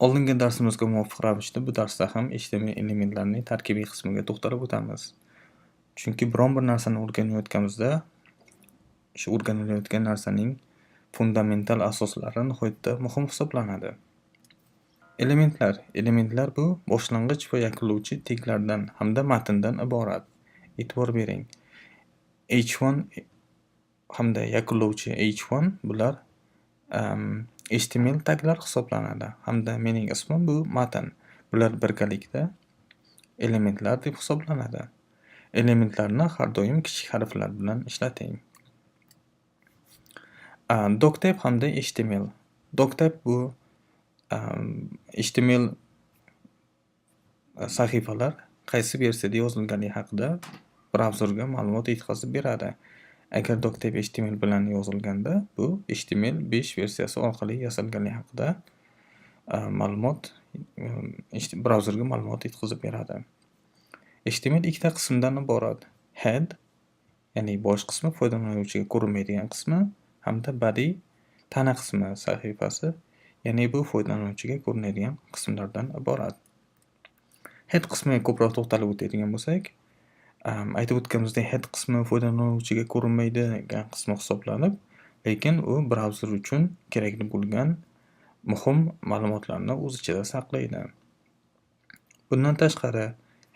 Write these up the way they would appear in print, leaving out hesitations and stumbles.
Oldingi darsimizga muvofiq ravishda bu darsda ham HTML elementlarining tarkibiy qismiga to'xtalib o'tamiz. Chunki biron bir narsani o'rganayotganimizda, shu o'rganilayotgan narsaning fundamental asoslari nihoyatda muhim hisoblanadi. Elementlar bu boshlang'ich va yakunlovchi teklardan hamda matndan iborat. E'tibor bering. H1 hamda yakunlovchi H1 bular HTML taglar hisoblanadi hamda mening ismim bu matn. Bular birgalikda elementlar deb hisoblanadi. Elementlarni har doim kichik harflar bilan ishlating. Doctype hamda HTML. Doctype bu HTML sahifalar qaysi versiyada yozilganligi haqida brauzerga ma'lumot yetkazib beradi. Agar Doctype HTML bilan yozilganda, bu HTML5 versiyasi orqali yasalganligi haqida brauzerga ma'lumot yetkazib beradi. HTML ikkita qismdan iborat. Head, ya'ni bosh qismi, foydalanuvchiga ko'rinmaydigan qismi, hamda body, tana qismi sahifasi, ya'ni bu foydalanuvchiga ko'rinadigan qismlardan iborat. Head qismiga ko'proq to'xtalib o'tadigan bo'lsak, aytib o'tganimizdek, head qismi foydalanuvchiga ko'rinmaydigan qismi hisoblanib, lekin u brauzer uchun kerakli bo'lgan muhim ma'lumotlarni o'z ichida saqlaydi. Bundan tashqari,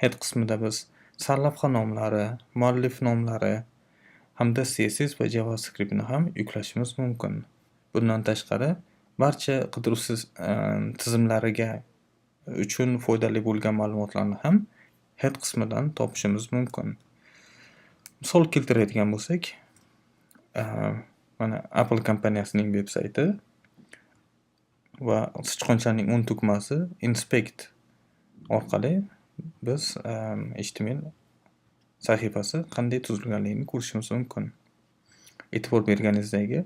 head qismida biz sarlavha nomlari, muallif nomlari hamda CSS va JavaScriptni ham yuklashimiz mumkin. Bundan tashqari, barcha qidiruv tizimlariga uchun foydali bo'lgan ma'lumotlarni ham head qismidan topishimiz mumkin. Misol keltiradigan bo'lsak, mana Apple kompaniyasining veb-sayti va sichqonchaning o'ng tugmasi inspect orqali biz HTML sahifasi qanday tuzilganligini ko'rishimiz mumkin. E'tibor berganingizdagi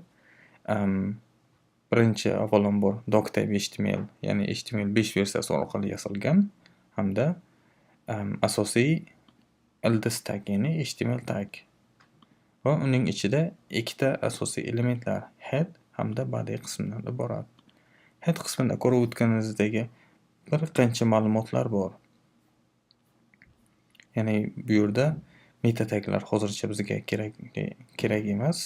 birinchi avvalambor Doctype HTML, ya'ni HTML5 versiyasi orqali yasalgan hamda asosiy ildiz tag, ya'ni HTML tag va uning ichida ikkita asosiy elementlar head hamda body qismidan iborat. Head qismida ko'rib o'tganingizdagi bir qancha ma'lumotlar bor. Ya'ni bu yerda meta taglar hozircha bizga kerak emas.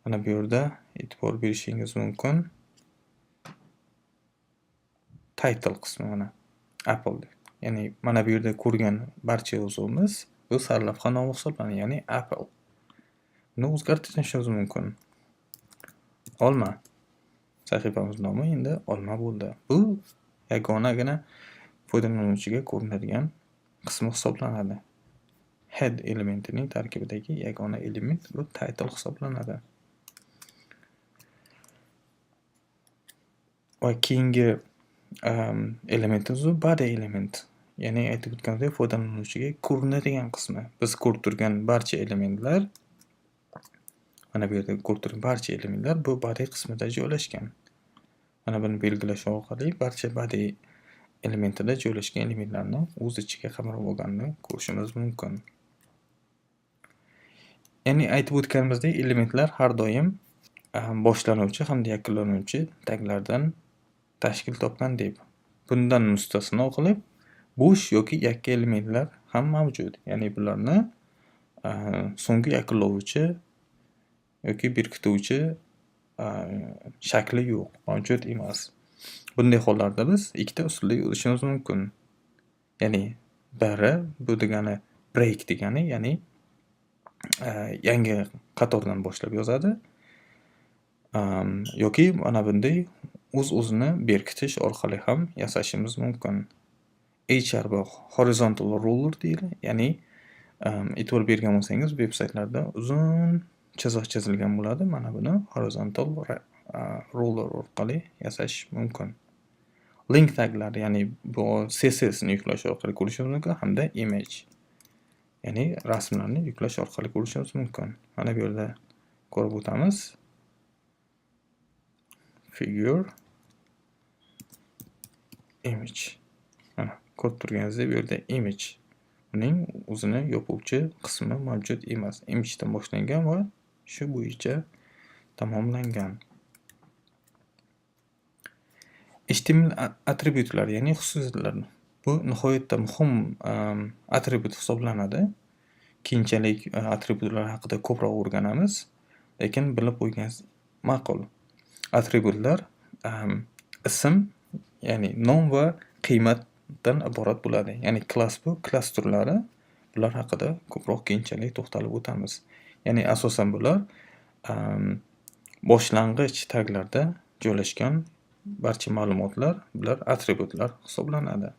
Mana bu yerda e'tibor berishingiz mumkin. Title qismi mana Apple. Ya'ni mana bu yerda ko'rgan barcha yozuvimiz bu sarlavha nomi hisoblanadi, ya'ni Apple. Buni o'zgartirishimiz mumkin. Olma. Sahifamiz nomi endi olma bo'ldi. Bu yagonagina foydalanuvchiga ko'rinadigan qismi hisoblanadi. Head elementining tarkibidagi yagona element bu title hisoblanadi. Va keyingi elementimiz body element. Ya'ni aytib o'tganimdek, foydalanuvchiga ko'rinadigan qismi. Biz ko'rib turgan barcha elementlar, mana bu yerda ko'rib turgan barcha elementlar bu body qismida joylashgan. Mana buni belgilash orqali barcha body elementida joylashgan elementlarni o'z ichiga qamrab olganini ko'rishimiz mumkin. Ya'ni aytib o'tganimizdek, elementlar har doim boshlanuvchi hamda yakunlanuvchi taglardan tashkil topgan deb. Bundan mustasno qilib, bo'sh yoki yakka elementlar ham mavjud. Ya'ni bularni so'nggi yakunlovchi yoki berkituvchi shakli yo'q, mavjud emas. Bunday hollarda biz ikkita usulda yozishimiz mumkin. Ya'ni biri bu degani break degani, ya'ni yangi qatordan boshlab yozadi. Yoki mana bunday o'z-o'zini berkitish orqali ham yasashimiz mumkin. HR bu horizontal ruler deydi. Ya'ni e'tibor bergan bo'lsangiz, veb-saytlarda uzun chiziq chizilgan bo'ladi. Mana buni horizontal ruler orqali yasash mumkin. Link taglar, ya'ni bu CSS ni yuklash orqali ko'rishimiz mumkin hamda image, ya'ni rasmlarni yuklash orqali ko'rishimiz mumkin. Mana bu yerda ko'rib o'tamiz. Figure, image. Mana ko'rib turganingizdek, bu yerda image. Uning o'zini yopuvchi qismi mavjud emas. Image dan boshlangan va shu bo'yicha tamomlangan. HTML atributlari, ya'ni xususiyatlar. Bu nihoyatda muhim atribut hisoblanadi. Keyinchalik atributlar haqida ko'proq o'rganamiz, lekin bilib qo'ygan ma'qul. Atributlar ism, ya'ni nom va qiymatdan iborat bo'ladi. Ya'ni klass bu, klass turlari. Bular haqida ko'proq keyinchalik to'xtalib o'tamiz. Ya'ni asosan bular boshlang'ich taglarda joylashgan barcha ma'lumotlar, bular atributlar hisoblanadi.